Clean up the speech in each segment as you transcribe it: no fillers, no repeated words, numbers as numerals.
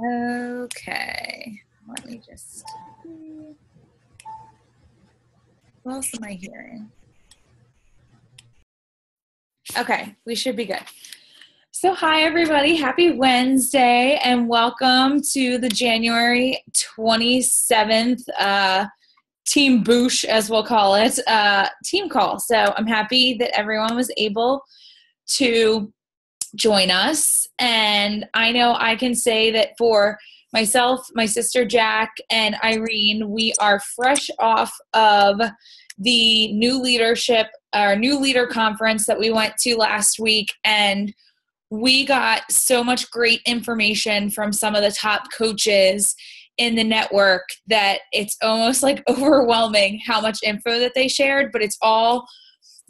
Okay, let me just see. What else am I hearing? Okay, we should be good. So hi everybody, happy Wednesday and welcome to the January 27th Team Boosh, as we'll call it, team call. So I'm happy that everyone was able to join us. And I know I can say that for myself, my sister Jack, and Irene, we are fresh off of the new leader conference that we went to last week. And we got so much great information from some of the top coaches in the network that it's almost like overwhelming how much info that they shared, but it's all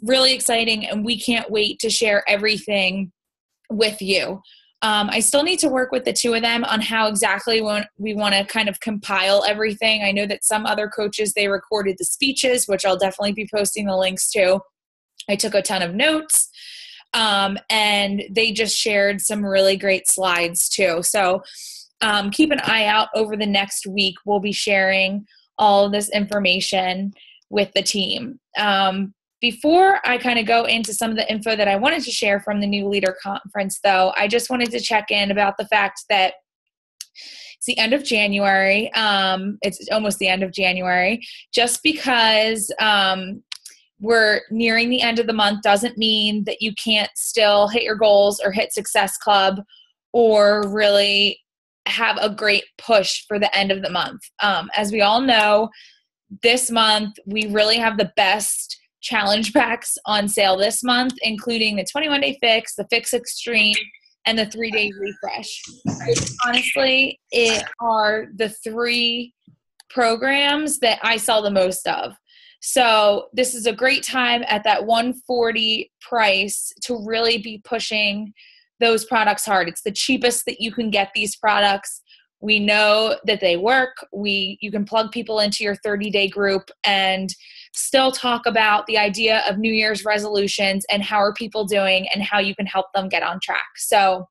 really exciting and we can't wait to share everything with you. I still need to work with the two of them on how exactly we want to kind of compile everything. I know that some other coaches, they recorded the speeches, which I'll definitely be posting the links to. I took a ton of notes. And they just shared some really great slides too. So keep an eye out over the next week. We'll be sharing all of this information with the team. Before I kind of go into some of the info that I wanted to share from the new leader conference, though, I just wanted to check in about the fact that it's the end of January. It's almost the end of January. Just because we're nearing the end of the month doesn't mean that you can't still hit your goals or hit Success Club or really have a great push for the end of the month. As we all know, this month we really have the best challenge packs on sale this month, including the 21-day fix, the Fix Extreme, and the 3-day refresh. Honestly, it are the three programs that I sell the most of. So this is a great time at that $140 price to really be pushing those products hard. It's the cheapest that you can get these products. We know that they work. You can plug people into your 30-day group and still talk about the idea of New Year's resolutions and how are people doing and how you can help them get on track. So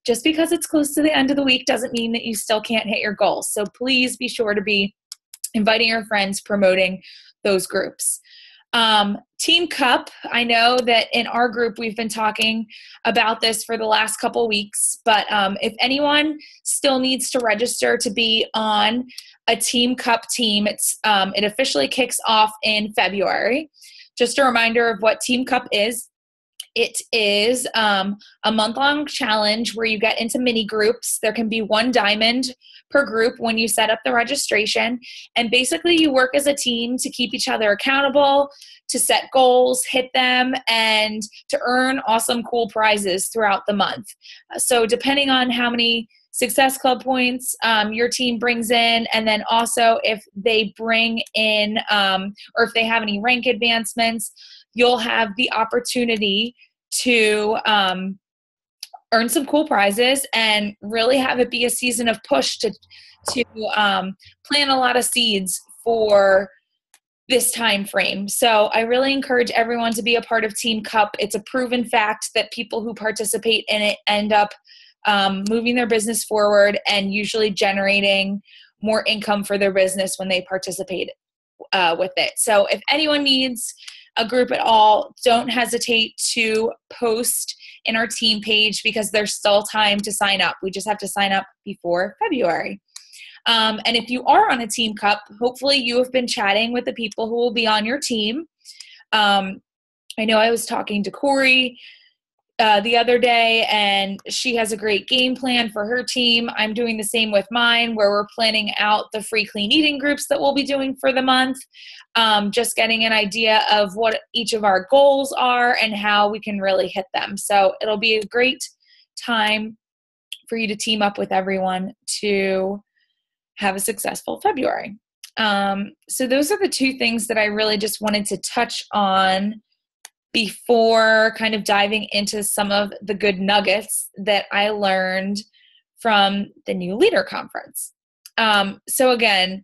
just because it's close to the end of the week doesn't mean that you still can't hit your goals. So please be sure to be inviting your friends, promoting those groups. Team Cup, I know that in our group we've been talking about this for the last couple weeks, but if anyone still needs to register to be on a Team Cup team, it officially kicks off in February. Just a reminder of what Team Cup is. It is a month-long challenge where you get into mini groups. There can be one diamond per group when you set up the registration. And basically you work as a team to keep each other accountable, to set goals, hit them, and to earn awesome, cool prizes throughout the month. So depending on how many Success Club points your team brings in, and then also if they bring in or if they have any rank advancements, you'll have the opportunity to earn some cool prizes and really have it be a season of push to plant a lot of seeds for this time frame. So I really encourage everyone to be a part of Team Cup. It's a proven fact that people who participate in it end up moving their business forward and usually generating more income for their business when they participate with it. So if anyone needs a group at all, don't hesitate to post in our team page because there's still time to sign up. We just have to sign up before February. And if you are on a Team Cup, hopefully you have been chatting with the people who will be on your team. I know I was talking to Corey the other day, and she has a great game plan for her team. I'm doing the same with mine, where we're planning out the free clean eating groups that we'll be doing for the month, just getting an idea of what each of our goals are and how we can really hit them. So it'll be a great time for you to team up with everyone to have a successful February. So those are the two things that I really just wanted to touch on before kind of diving into some of the good nuggets that I learned from the new leader conference. So again,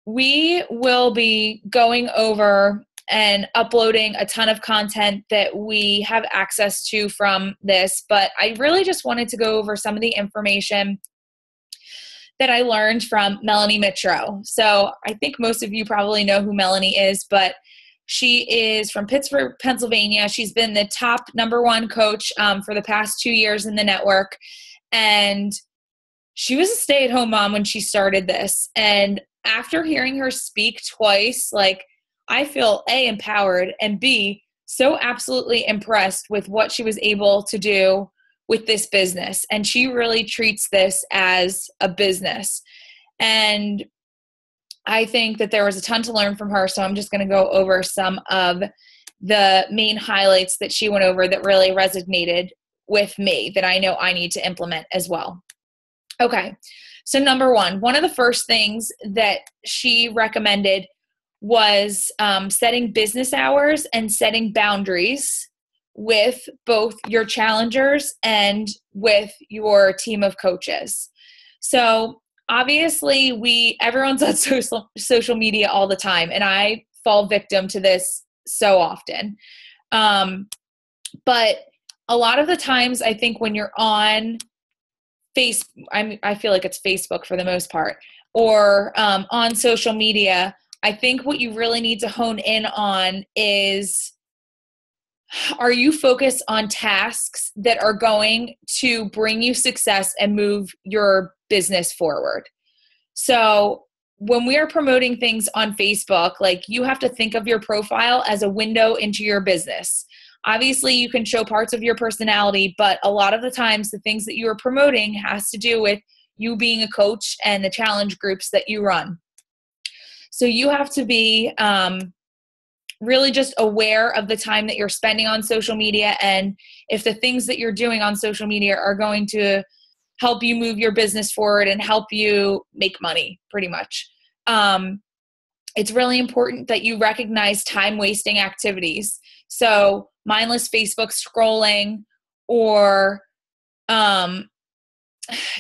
we will be going over and uploading a ton of content that we have access to from this, but I really just wanted to go over some of the information that I learned from Melanie Mitro. So I think most of you probably know who Melanie is, but she is from Pittsburgh, Pennsylvania. She's been the top #1 coach for the past 2 years in the network. And she was a stay-at-home mom when she started this. And after hearing her speak twice, like, I feel A, empowered, and B, so absolutely impressed with what she was able to do with this business. And she really treats this as a business. And I think that there was a ton to learn from her. So I'm just going to go over some of the main highlights that she went over that really resonated with me that I know I need to implement as well. Okay. So #1, one of the first things that she recommended was setting business hours and setting boundaries with both your challengers and with your team of coaches. So obviously everyone's on social media all the time, and I fall victim to this so often. But a lot of the times I think when you're on I feel like it's Facebook for the most part, or on social media, I think what you really need to hone in on is, are you focused on tasks that are going to bring you success and move your business forward? So when we are promoting things on Facebook, like, you have to think of your profile as a window into your business. Obviously, you can show parts of your personality, but a lot of the times the things that you are promoting has to do with you being a coach and the challenge groups that you run. So you have to be really just aware of the time that you're spending on social media, and if the things that you're doing on social media are going to help you move your business forward and help you make money, pretty much. It's really important that you recognize time-wasting activities. So mindless Facebook scrolling, or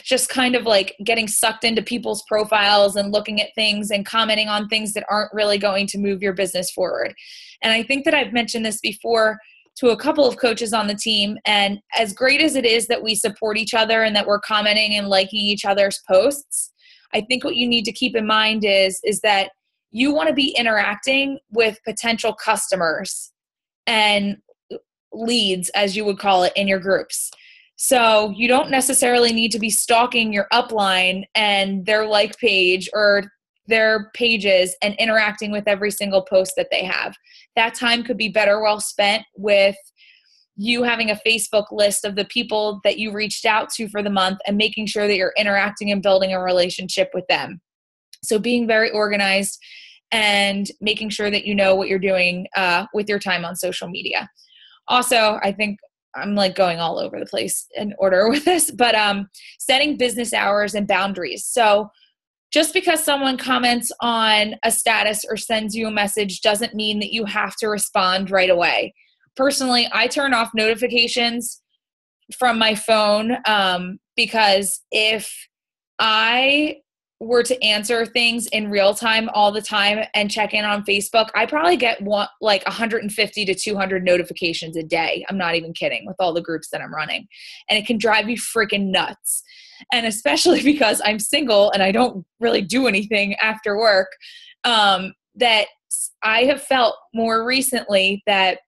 just kind of like getting sucked into people's profiles and looking at things and commenting on things that aren't really going to move your business forward. And I think that I've mentioned this before to a couple of coaches on the team, and as great as it is that we support each other and that we're commenting and liking each other's posts, I think what you need to keep in mind is that you want to be interacting with potential customers and leads, as you would call it, in your groups. So you don't necessarily need to be stalking your upline and their like page or their pages and interacting with every single post that they have. That time could be better well spent with you having a Facebook list of the people that you reached out to for the month and making sure that you're interacting and building a relationship with them. So being very organized and making sure that you know what you're doing with your time on social media. Also, I think I'm like going all over the place in order with this, but setting business hours and boundaries. So just because someone comments on a status or sends you a message doesn't mean that you have to respond right away. Personally, I turn off notifications from my phone because if I were to answer things in real time all the time and check in on Facebook, I probably get 150 to 200 notifications a day. I'm not even kidding, with all the groups that I'm running. And it can drive me freaking nuts. And especially because I'm single and I don't really do anything after work, that I have felt more recently that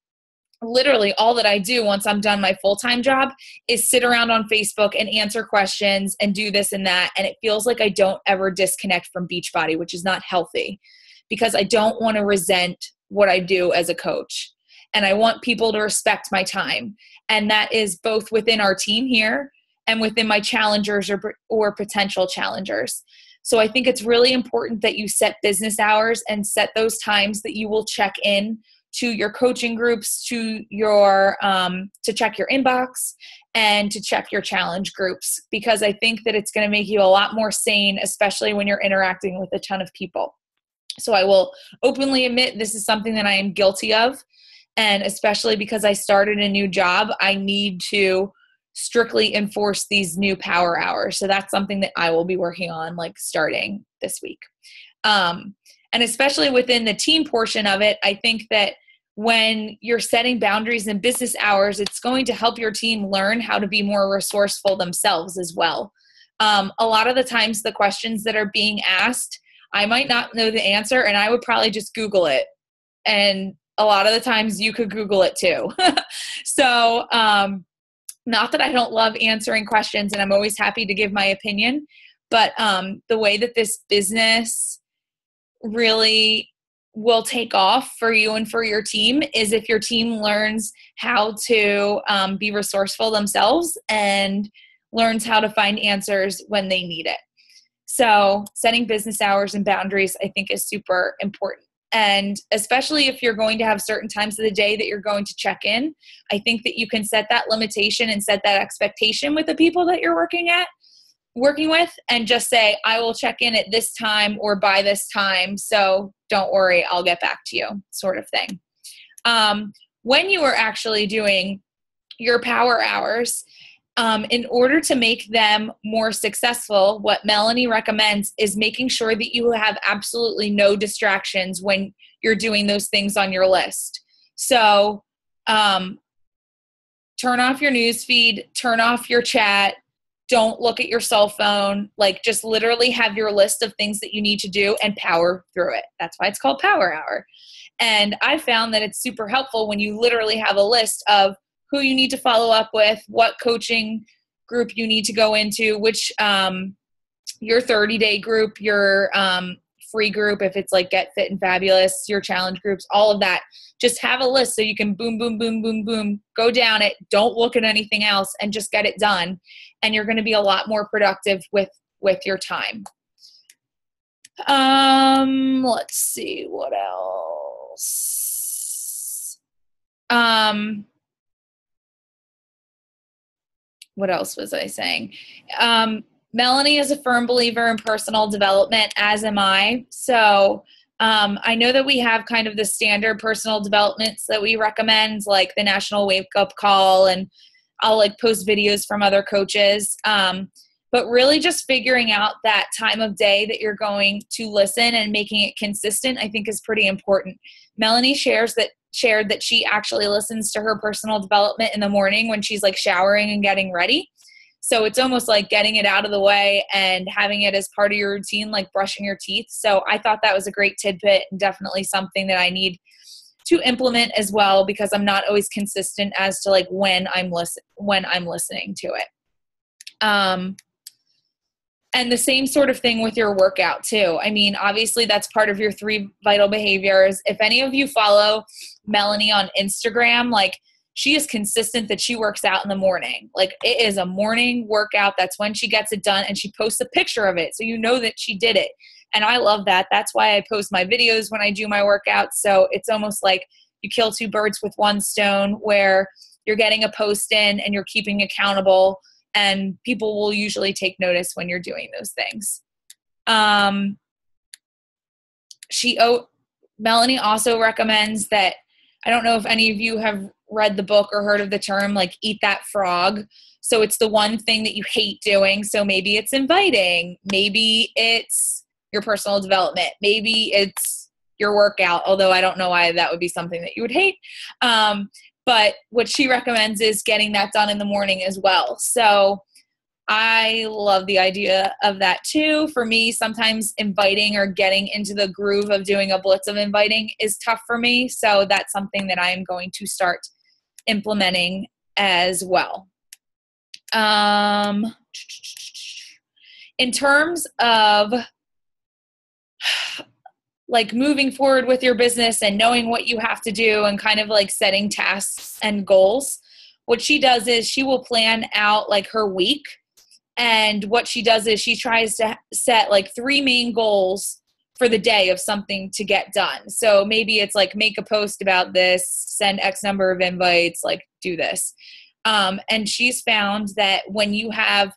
literally all that I do once I'm done my full-time job is sit around on Facebook and answer questions and do this and that. And it feels like I don't ever disconnect from Beachbody, which is not healthy, because I don't want to resent what I do as a coach. And I want people to respect my time. And that is both within our team here and within my challengers or potential challengers. So I think it's really important that you set business hours and set those times that you will check in to your coaching groups, to your to check your inbox and to check your challenge groups, because I think that it's going to make you a lot more sane, especially when you're interacting with a ton of people. So I will openly admit this is something that I am guilty of, and especially because I started a new job, I need to strictly enforce these new power hours. So that's something that I will be working on, like, starting this week. And especially within the team portion of it, I think that when you're setting boundaries and business hours, it's going to help your team learn how to be more resourceful themselves as well. A lot of the times the questions that are being asked, I might not know the answer, and I would probably just Google it. And a lot of the times you could Google it too. So, not that I don't love answering questions, and I'm always happy to give my opinion, but the way that this business really will take off for you and for your team is if your team learns how to be resourceful themselves and learns how to find answers when they need it. So setting business hours and boundaries, I think, is super important. And especially if you're going to have certain times of the day that you're going to check in, I think that you can set that limitation and set that expectation with the people that you're working with, and just say, I will check in at this time or by this time. So don't worry, I'll get back to you, sort of thing. When you are actually doing your power hours, in order to make them more successful, what Melanie recommends is making sure that you have absolutely no distractions when you're doing those things on your list. So turn off your news feed, turn off your chat, don't look at your cell phone, like just literally have your list of things that you need to do and power through it. That's why it's called Power Hour. And I found that it's super helpful when you literally have a list of who you need to follow up with, what coaching group you need to go into, which your 30-day group, your free group, if it's like Get Fit and Fabulous, your challenge groups, all of that. Just have a list so you can boom, boom, boom, boom, boom, go down it. Don't look at anything else and just get it done. And you're going to be a lot more productive with your time. Let's see what else. What else was I saying? Melanie is a firm believer in personal development, as am I. So I know that we have kind of the standard personal developments that we recommend, like the National Wake Up Call, and I'll like post videos from other coaches. But really just figuring out that time of day that you're going to listen and making it consistent, I think, is pretty important. Melanie shared that she actually listens to her personal development in the morning when she's like showering and getting ready. So it's almost like getting it out of the way and having it as part of your routine, like brushing your teeth. So I thought that was a great tidbit, and definitely something that I need to implement as well, because I'm not always consistent as to like when I'm listening to it. And the same sort of thing with your workout too. I mean, obviously that's part of your 3 vital behaviors. If any of you follow Melanie on Instagram, like she is consistent that she works out in the morning. Like it is a morning workout. That's when she gets it done, and she posts a picture of it, so you know that she did it. And I love that. That's why I post my videos when I do my workouts. So it's almost like you kill 2 birds with 1 stone, where you're getting a post in and you're keeping accountable, and people will usually take notice when you're doing those things. Melanie also recommends that, I don't know if any of you have read the book or heard of the term, like eat that frog. So it's the one thing that you hate doing. So maybe it's inviting, maybe it's your personal development, maybe it's your workout, although I don't know why that would be something that you would hate. But what she recommends is getting that done in the morning as well. So I love the idea of that too. For me, sometimes inviting or getting into the groove of doing a blitz of inviting is tough for me. So that's something that I'm going to start implementing as well. In terms of like moving forward with your business and knowing what you have to do and kind of like setting tasks and goals, what she does is she will plan out like her week. And what she does is she tries to set like 3 main goals for the day of something to get done. So maybe it's like make a post about this, send X number of invites, like do this. And she's found that when you have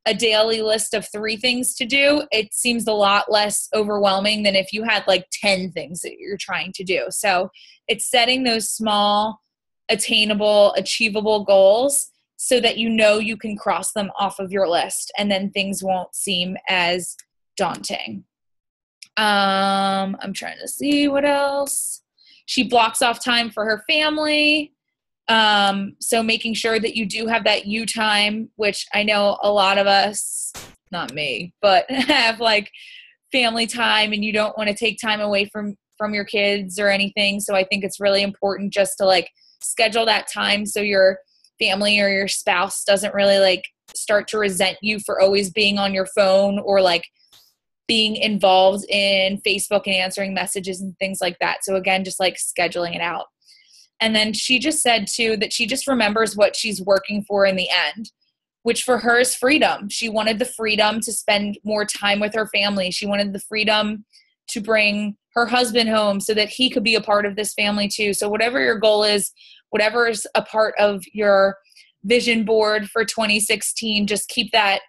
a daily list of 3 things to do, it seems a lot less overwhelming than if you had like 10 things that you're trying to do. So it's setting those small, attainable, achievable goals so that you know you can cross them off of your list, and then things won't seem as daunting. I'm trying to see what else. She blocks off time for her family. So making sure that you do have that you time, which I know a lot of us, not me, but have like family time and you don't want to take time away from your kids or anything. So I think it's really important just to like schedule that time so your family or your spouse doesn't really like start to resent you for always being on your phone or like being involved in Facebook and answering messages and things like that. So again, just like scheduling it out. And then she just said too that she just remembers what she's working for in the end, which for her is freedom. She wanted the freedom to spend more time with her family. She wanted the freedom to bring her husband home so that he could be a part of this family too. So whatever your goal is, whatever is a part of your vision board for 2016, just keep that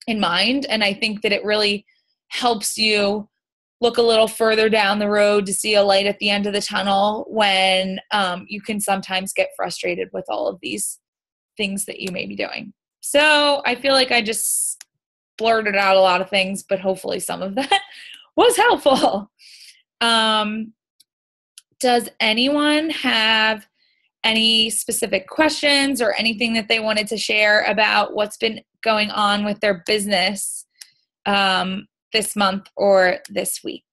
in mind. And I think that it really helps you look a little further down the road to see a light at the end of the tunnel when you can sometimes get frustrated with all of these things that you may be doing. So I feel like I just blurted out a lot of things, but hopefully some of that was helpful. Does anyone have any specific questions or anything that they wanted to share about what's been going on with their business this month or this week?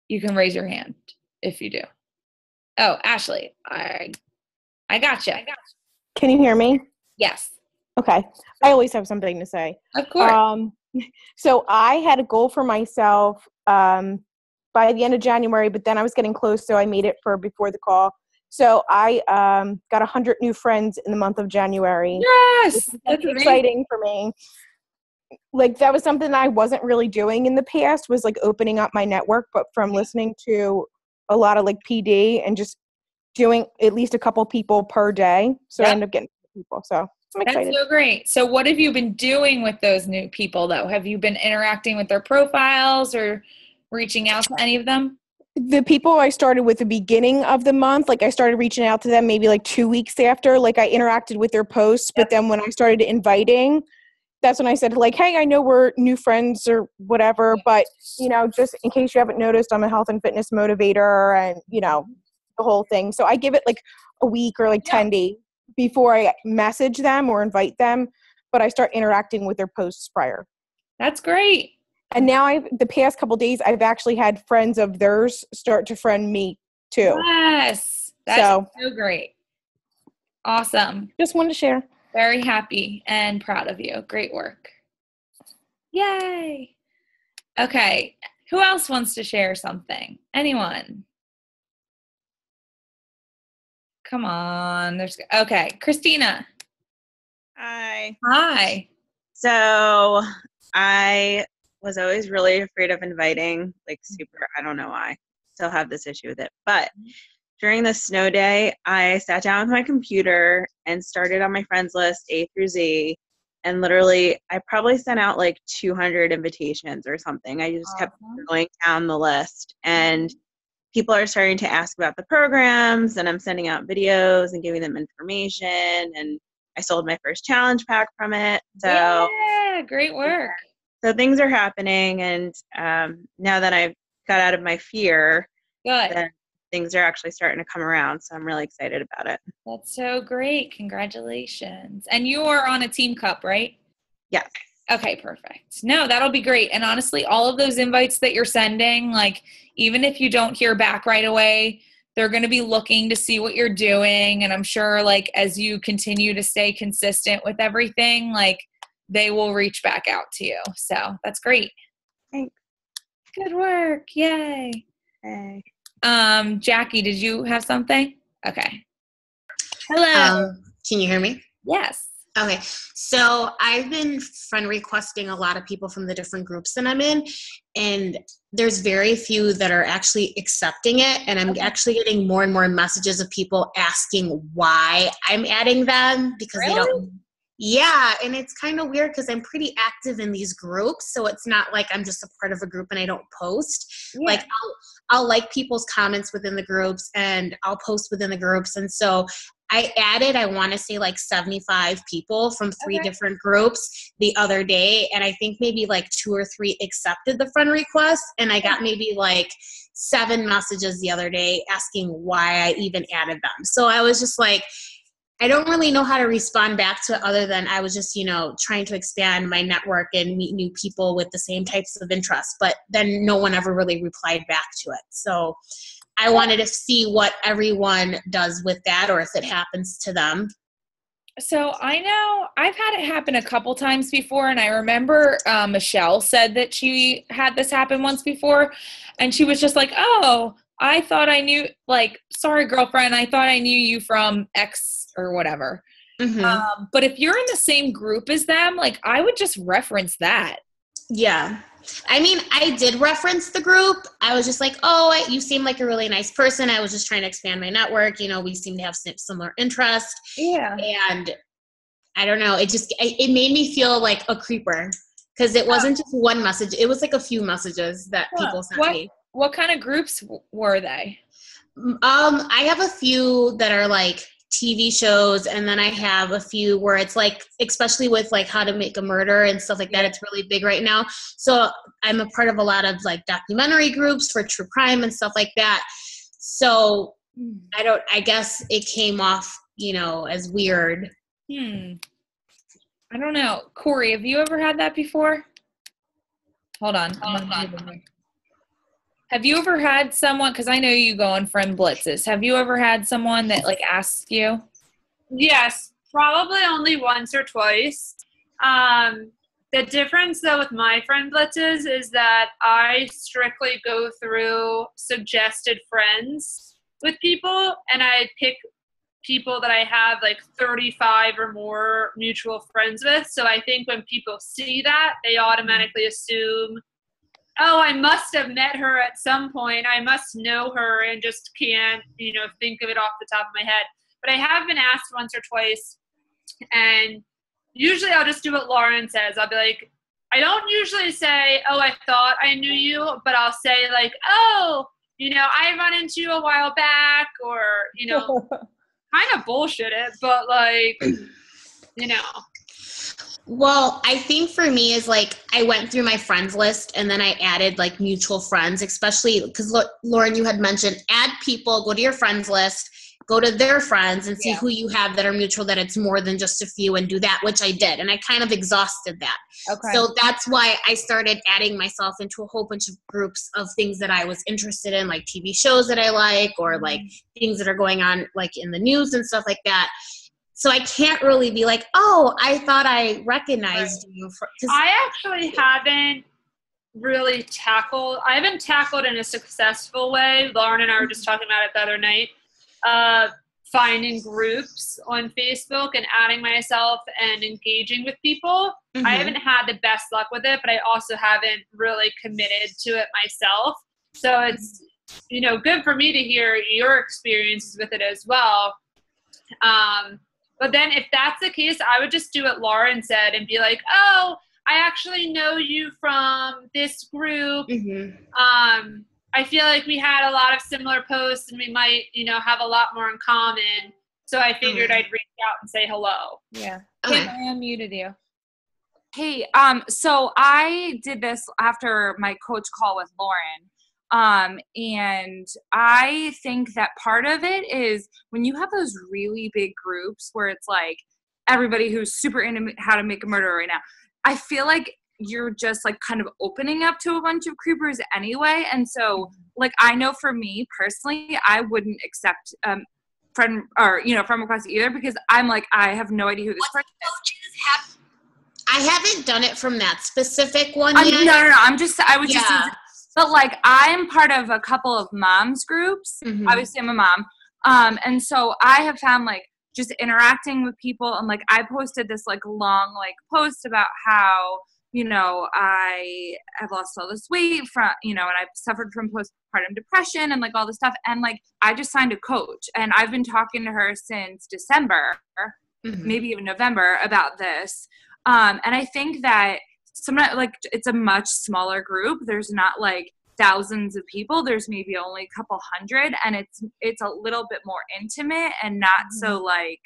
You can raise your hand if you do. Oh, Ashley, I gotcha. Can you hear me? Yes. Okay. I always have something to say. Of course. So I had a goal for myself by the end of January, but then I was getting close, so I made it for before the call. So I got 100 new friends in the month of January. Yes. That's exciting for me. Like that was something I wasn't really doing in the past, was like opening up my network, but from listening to a lot of like PD and just doing at least a couple people per day. So I end up getting people. So I'm excited. That's so great. So what have you been doing with those new people though? Have you been interacting with their profiles or reaching out to any of them? The people I started with the beginning of the month, like I started reaching out to them maybe like 2 weeks after, like I interacted with their posts, but then when I started inviting, that's when I said like, hey, I know we're new friends or whatever, but you know, just in case you haven't noticed, I'm a health and fitness motivator and you know, the whole thing. So I give it like a week or like 10 days before I message them or invite them, but I start interacting with their posts prior. That's great. And now the past couple of days, I've actually had friends of theirs start to friend me too. Yes. That's so great. Awesome. Just wanted to share. Very happy and proud of you. Great work. Yay. Okay. Who else wants to share something? Anyone? Come on. Okay. Christina. Hi. So I was always really afraid of inviting, like super, I don't know why. Still have this issue with it. But during the snow day, I sat down with my computer and started on my friends list A through Z. And literally, I probably sent out like 200 invitations or something. I just kept going down the list. And people are starting to ask about the programs, and I'm sending out videos and giving them information. And I sold my first challenge pack from it. So yeah, great work. So things are happening, and now that I've got out of my fear, then things are actually starting to come around. So I'm really excited about it. That's so great. Congratulations. And you are on a team cup, right? Yes. Okay, perfect. No, that'll be great. And honestly, all of those invites that you're sending, like even if you don't hear back right away, they're going to be looking to see what you're doing. And I'm sure like as you continue to stay consistent with everything, like they will reach back out to you. So that's great. Thanks. Good work. Yay. Hey. Jackie, did you have something? Okay. Hello. Can you hear me? Yes. Okay. So I've been friend requesting a lot of people from the different groups that I'm in, and there's very few that are actually accepting it. And I'm actually getting more and more messages of people asking why I'm adding them because they don't. Yeah, and it's kind of weird because I'm pretty active in these groups, so it's not like I'm just a part of a group and I don't post. Yeah. Like I'll like people's comments within the groups and I'll post within the groups, and so I added, I want to say like 75 people from 3 different groups the other day, and I think maybe like 2 or 3 accepted the friend request, and I got maybe like 7 messages the other day asking why I even added them. So I was just like, I don't really know how to respond back to it other than I was just, trying to expand my network and meet new people with the same types of interests. But then no one ever really replied back to it. So I wanted to see what everyone does with that or if it happens to them. So I know I've had it happen a couple times before, and I remember Michelle said that she had this happen once before, and she was just like, oh, I thought I knew, like, sorry, girlfriend, I thought I knew you from X or whatever. Mm-hmm. But if you're in the same group as them, like, I would just reference that. Yeah. I mean, I did reference the group. I was just like, oh, you seem like a really nice person. I was just trying to expand my network. We seem to have similar interests. Yeah. And I don't know. It made me feel like a creeper because it wasn't just one message. It was like a few messages that people sent me. What kind of groups were they? I have a few that are like TV shows, and then I have a few where it's like, especially with like How to Make a Murder and stuff like that, it's really big right now. So I'm a part of a lot of like documentary groups for true crime and stuff like that. So I guess it came off, as weird. I don't know. Corey, have you ever had that before? Hold on. Have you ever had someone, because I know you go on friend blitzes, have you ever had someone that like asks you? Yes, probably only once or twice. The difference though with my friend blitzes is that I strictly go through suggested friends with people, and I pick people that I have like 35 or more mutual friends with. So I think when people see that, they automatically assume, oh, I must have met her at some point. I must know her, and just can't, think of it off the top of my head. But I have been asked once or twice, and usually I'll just do what Lauren says. I'll be like, I don't usually say, oh, I thought I knew you, but I'll say like, oh, I run into you a while back, or, kind of bullshit it, but like, Well, I think for me is like I went through my friends list and then I added like mutual friends, especially because Lauren, you had mentioned add people, go to your friends list, go to their friends and see who you have that are mutual, that it's more than just a few, and do that, which I did. And I kind of exhausted that. Okay. So that's why I started adding myself into a whole bunch of groups of things that I was interested in, like TV shows that I like, or like things that are going on like in the news and stuff like that. So I can't really be like, oh, I thought I recognized you. I actually haven't tackled in a successful way. Lauren and I were just talking about it the other night, finding groups on Facebook and adding myself and engaging with people. I haven't had the best luck with it, but I also haven't really committed to it myself. So it's, good for me to hear your experiences with it as well. But then if that's the case, I would just do what Lauren said and be like, oh, I actually know you from this group. I feel like we had a lot of similar posts and we might, have a lot more in common. So I figured I'd reach out and say hello. Yeah. Okay. Hey, I unmuted you. Hey, so I did this after my coach call with Lauren. And I think that part of it is when you have those really big groups where it's like everybody who's super into How to Make a Murderer right now, I feel like you're just like kind of opening up to a bunch of creepers anyway. And so like, I know for me personally, I wouldn't accept, friend requests either, because I'm like, I have no idea who this person is. I haven't done it from that specific one yet. No. I would just use it. But like I'm part of a couple of moms groups. Obviously I'm a mom. And so I have found like just interacting with people, and like I posted this like long like post about how, I have lost all this weight from, and I've suffered from postpartum depression and like all this stuff. And like I just signed a coach, and I've been talking to her since December, maybe even November, about this. And I think that sometimes like it's a much smaller group. There's not like thousands of people. There's maybe only a couple hundred, and it's a little bit more intimate and not so like,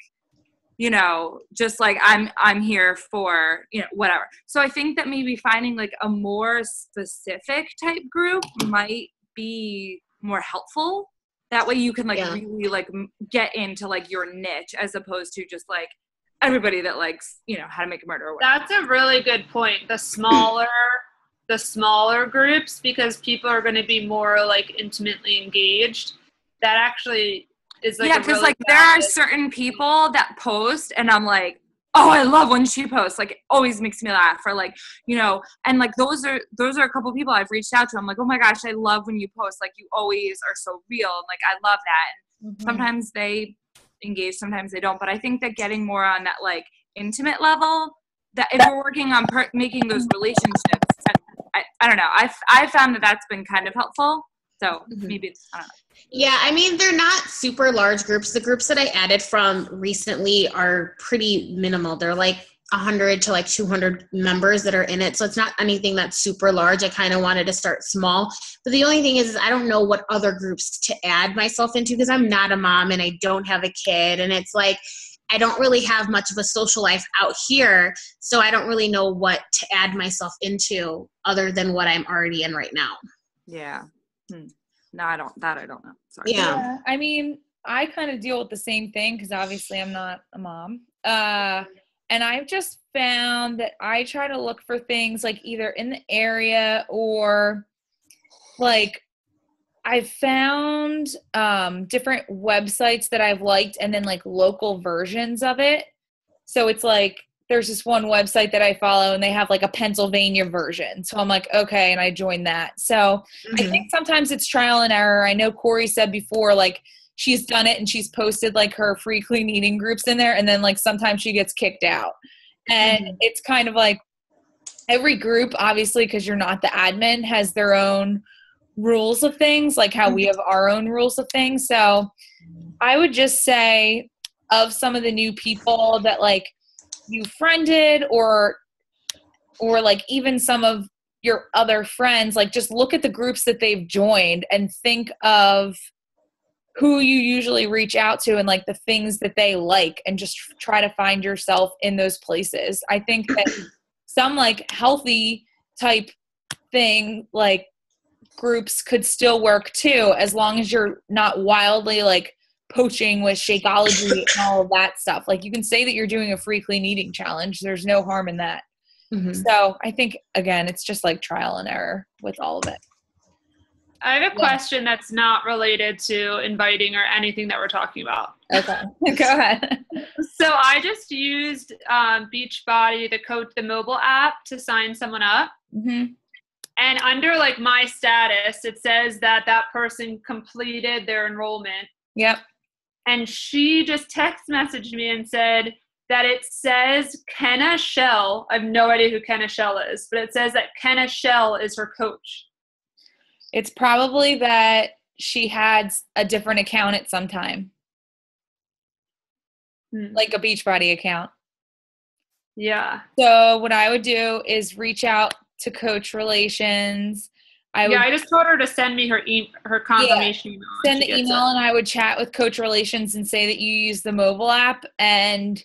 just like I'm here for, whatever. So I think that maybe finding like a more specific type group might be more helpful. That way you can like Yeah. really like get into like your niche as opposed to just like everybody that likes, you know, How to Make a Murder or whatever. That's a really good point. The smaller groups, because people are going to be more like intimately engaged. That actually is like, yeah, because like there are certain people that post and I'm like, oh, I love when she posts. Like, it always makes me laugh. Or like, you know, and like those are a couple people I've reached out to. I'm like, oh my gosh, I love when you post. Like, you always are so real. And like, I love that. And sometimes they engage, sometimes they don't. But I think that getting more on that like intimate level, that if we're working on making those relationships, I don't know. I found that that's been kind of helpful. So maybe it's, I don't know. Yeah, I mean, they're not super large groups. The groups that I added from recently are pretty minimal. They're like 100 to like 200 members that are in it. So it's not anything that's super large. I kind of wanted to start small. But the only thing is I don't know what other groups to add myself into because I'm not a mom and I don't have a kid. And it's like, I don't really have much of a social life out here. So I don't really know what to add myself into other than what I'm already in right now. Yeah. No, I don't know. Sorry. Yeah. I mean, I kind of deal with the same thing because obviously I'm not a mom. And I've just found that I try to look for things like either in the area or like I've found different websites that I've liked and then like local versions of it. So it's like there's this one website that I follow and they have like a Pennsylvania version. So I'm like, okay. And I joined that. So I think sometimes it's trial and error. I know Corey said before, like she's done it and she's posted like her free clean eating groups in there. And then like sometimes she gets kicked out. And it's kind of like every group, obviously, because you're not the admin, has their own rules of things, like how we have our own rules of things. So I would just say of some of the new people that like you friended or like even some of your other friends, like just look at the groups that they've joined and think of who you usually reach out to and like the things that they like and just try to find yourself in those places. I think that some like healthy type thing, like groups could still work too, as long as you're not wildly like poaching with Shakeology and all of that stuff. Like you can say that you're doing a free clean eating challenge. There's no harm in that. So I think, again, it's just like trial and error with all of it. I have a question that's not related to inviting or anything that we're talking about. Okay. Go ahead. So I just used Beachbody, the mobile app, to sign someone up. And under like my status, it says that that person completed their enrollment. Yep. And she just text messaged me and said that it says Kenna Shell. I have no idea who Kenna Shell is, but it says that Kenna Shell is her coach. It's probably that she had a different account at some time. Like a Beachbody account. Yeah. So what I would do is reach out to Coach Relations. I just told her to send me her confirmation email. Send the email and I would chat with Coach Relations and say that you use the mobile app and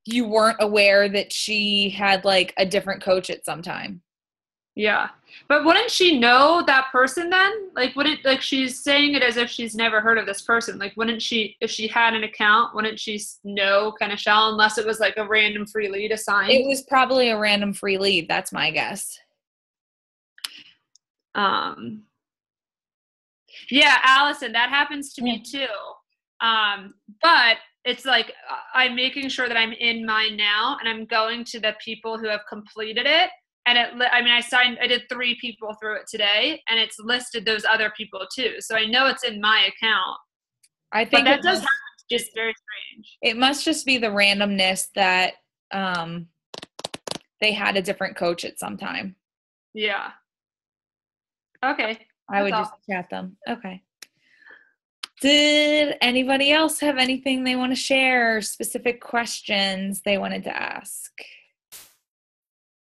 you weren't aware that she had like a different coach at some time. Yeah. But wouldn't she know that person then? Like, wouldn't, like, she's saying it as if she's never heard of this person. Like, wouldn't she, if she had an account, wouldn't she know Kenna Shell unless it was like a random free lead assigned? It was probably a random free lead. That's my guess. Yeah, Allison, that happens to me too. But it's like I'm making sure that I'm in mine now and I'm going to the people who have completed it. And I did 3 people through it today and it's listed those other people too. So I know it's in my account. I think that does happen. It's just very strange. It must just be the randomness that they had a different coach at some time. Yeah. Okay. I would just chat them. Okay. Did anybody else have anything they want to share? Specific questions they wanted to ask?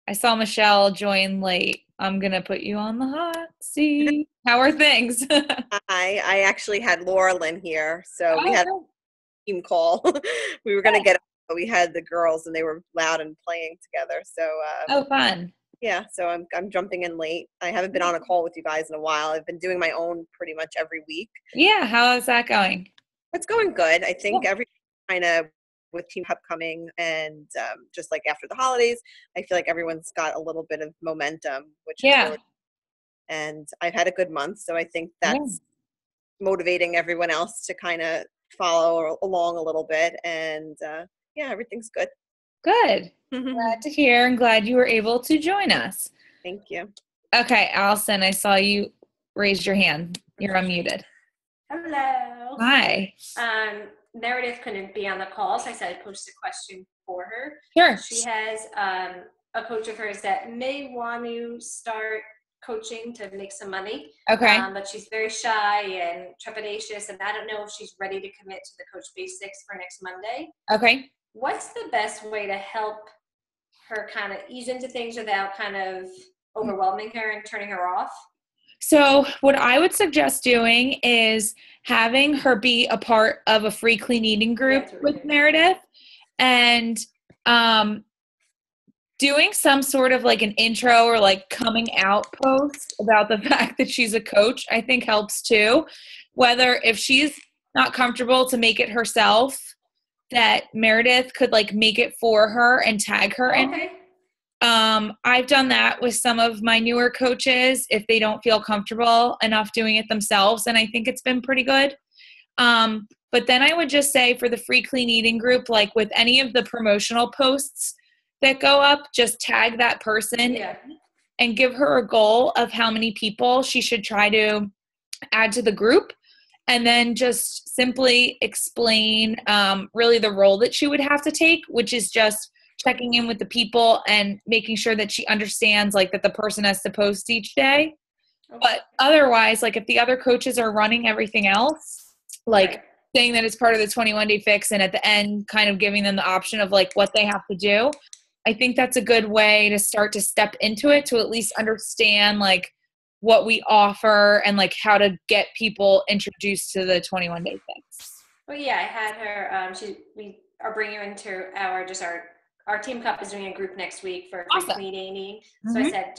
I saw Michelle join late. I'm going to put you on the hot seat. How are things? I actually had Laurel in here, so we had a team call. We were going to get up, but we had the girls, and they were loud and playing together. So, fun. Yeah, so I'm jumping in late. I haven't been on a call with you guys in a while. I've been doing my own pretty much every week. Yeah, how is that going? It's going good. I think every kind of with Team Cup coming and just like after the holidays, I feel like everyone's got a little bit of momentum, which is really, and I've had a good month. So I think that's motivating everyone else to kind of follow along a little bit. And yeah, everything's good. Good. Glad to hear and glad you were able to join us. Thank you. Okay, Allison, I saw you raise your hand. You're unmuted. Hello. Hi. Meredith couldn't be on the call, so I said I'd post a question for her. Sure. She has a coach of hers that may want to start coaching to make some money. Okay. But she's very shy and trepidatious, and I don't know if she's ready to commit to the Coach Basics for next Monday. Okay. What's the best way to help her kind of ease into things without kind of overwhelming her and turning her off? So what I would suggest doing is having her be a part of a free clean eating group with Meredith and doing some sort of like an intro or like coming out post about the fact that she's a coach, I think helps too. Whether if she's not comfortable to make it herself, that Meredith could like make it for her and tag her in it. I've done that with some of my newer coaches if they don't feel comfortable enough doing it themselves, and I think it's been pretty good. But then I would just say for the free clean eating group, like with any of the promotional posts that go up, just tag that person and give her a goal of how many people she should try to add to the group. And then just simply explain really the role that she would have to take, which is just checking in with the people and making sure that she understands like that the person has to post each day. But otherwise, like if the other coaches are running everything else, like saying that it's part of the 21-day fix and at the end kind of giving them the option of like what they have to do, I think that's a good way to start to step into it to at least understand like what we offer and like how to get people introduced to the 21-day fix. Well, yeah, I had her. We are bringing her into our Team Cup is doing a group next week for clean eating. So I said,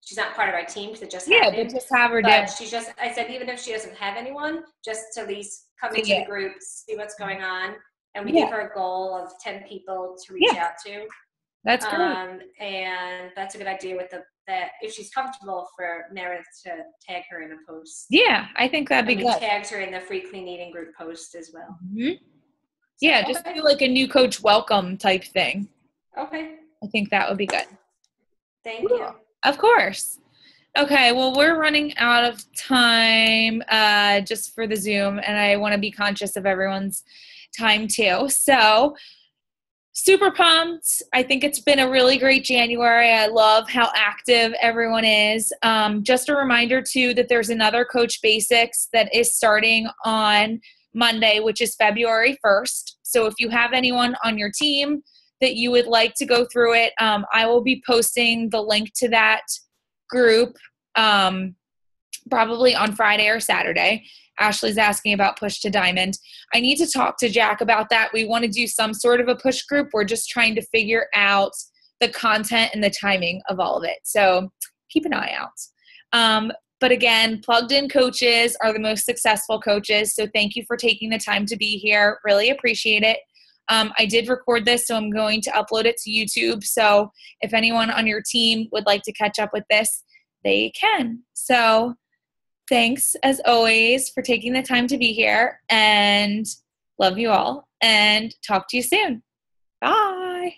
she's not part of our team because it just happened. But just have her do. I said, even if she doesn't have anyone, just to at least come into the group, see what's going on. And we give her a goal of 10 people to reach out to. That's great. And that's a good idea with that if she's comfortable for Meredith to tag her in a post. Yeah, I think that'd be good. We tagged her in the free clean eating group post as well. Yeah, just do like a new coach welcome type thing. Okay. I think that would be good. Thank you. Of course. Okay, well, we're running out of time just for the Zoom, and I want to be conscious of everyone's time too. So super pumped. I think it's been a really great January. I love how active everyone is. Just a reminder too that there's another Coach Basics that is starting on Monday, which is February 1st. So if you have anyone on your team that you would like to go through it, I will be posting the link to that group probably on Friday or Saturday. Ashley's asking about Push to Diamond. I need to talk to Jack about that. We want to do some sort of a push group. We're just trying to figure out the content and the timing of all of it. So keep an eye out. But again, plugged in coaches are the most successful coaches. So thank you for taking the time to be here. Really appreciate it. I did record this, so I'm going to upload it to YouTube. So if anyone on your team would like to catch up with this, they can. So thanks, as always, for taking the time to be here, and love you all, and talk to you soon. Bye.